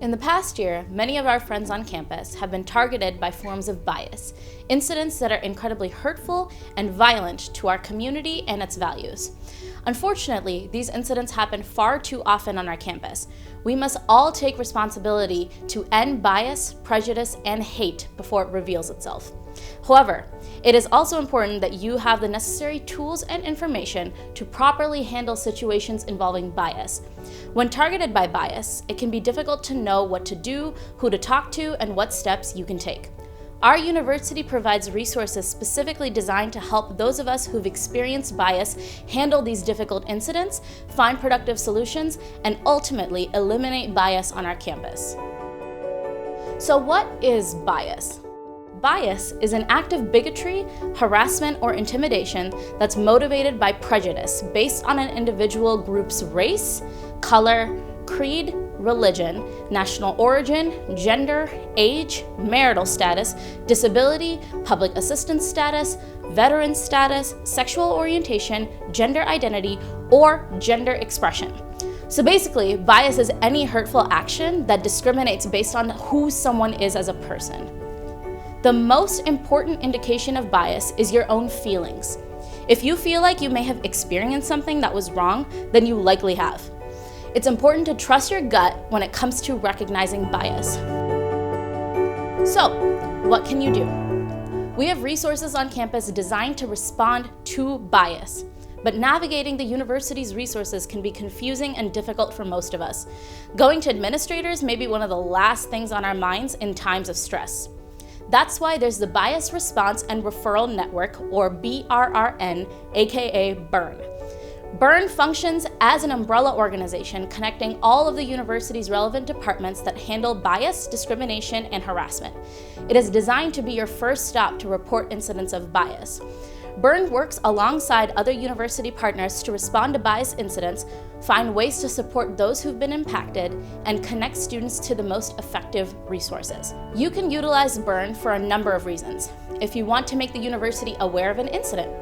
In the past year, many of our friends on campus have been targeted by forms of bias, incidents that are incredibly hurtful and violent to our community and its values. Unfortunately, these incidents happen far too often on our campus. We must all take responsibility to end bias, prejudice, and hate before it reveals itself. However, it is also important that you have the necessary tools and information to properly handle situations involving bias. When targeted by bias, it can be difficult to know what to do, who to talk to, and what steps you can take. Our university provides resources specifically designed to help those of us who've experienced bias handle these difficult incidents, find productive solutions, and ultimately eliminate bias on our campus. So what is bias? Bias is an act of bigotry, harassment, or intimidation that's motivated by prejudice based on an individual group's race, color, creed, religion, national origin, gender, age, marital status, disability, public assistance status, veteran status, sexual orientation, gender identity, or gender expression. So basically, bias is any hurtful action that discriminates based on who someone is as a person. The most important indication of bias is your own feelings. If you feel like you may have experienced something that was wrong, then you likely have. It's important to trust your gut when it comes to recognizing bias. So, what can you do? We have resources on campus designed to respond to bias, but navigating the university's resources can be confusing and difficult for most of us. Going to administrators may be one of the last things on our minds in times of stress. That's why there's the Bias Response and Referral Network, or BRRN, aka BRRN. BRRN functions as an umbrella organization connecting all of the university's relevant departments that handle bias, discrimination, and harassment. It is designed to be your first stop to report incidents of bias. BRRN works alongside other university partners to respond to bias incidents, find ways to support those who've been impacted, and connect students to the most effective resources. You can utilize BRRN for a number of reasons. If you want to make the university aware of an incident,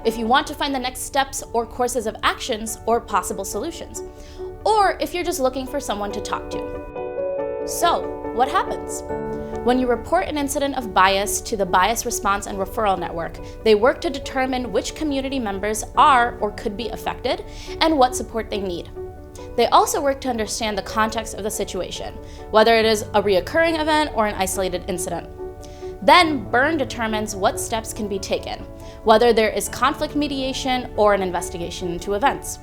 if you want to find the next steps or courses of actions or possible solutions, or if you're just looking for someone to talk to. So, what happens? When you report an incident of bias to the Bias Response and Referral Network, they work to determine which community members are or could be affected and what support they need. They also work to understand the context of the situation, whether it is a reoccurring event or an isolated incident. Then BRRN determines what steps can be taken, whether there is conflict mediation or an investigation into events.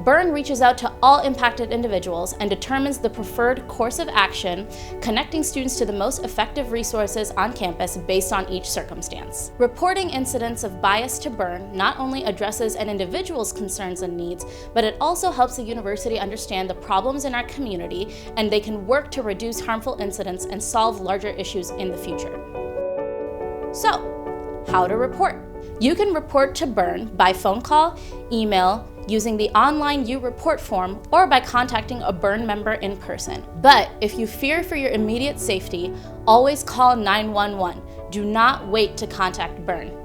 BRRN reaches out to all impacted individuals and determines the preferred course of action, connecting students to the most effective resources on campus based on each circumstance. Reporting incidents of bias to BRRN not only addresses an individual's concerns and needs, but it also helps the university understand the problems in our community, and they can work to reduce harmful incidents and solve larger issues in the future. So, how to report? You can report to BRRN by phone call, email, using the online U-Report form, or by contacting a BRRN member in person. But if you fear for your immediate safety, always call 911. Do not wait to contact BRRN.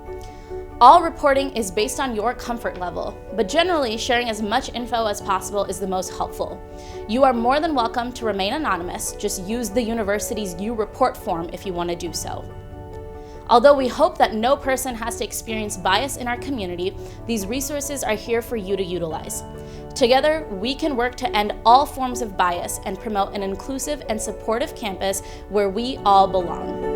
All reporting is based on your comfort level, but generally sharing as much info as possible is the most helpful. You are more than welcome to remain anonymous, just use the university's U-Report form if you want to do so. Although we hope that no person has to experience bias in our community, these resources are here for you to utilize. Together, we can work to end all forms of bias and promote an inclusive and supportive campus where we all belong.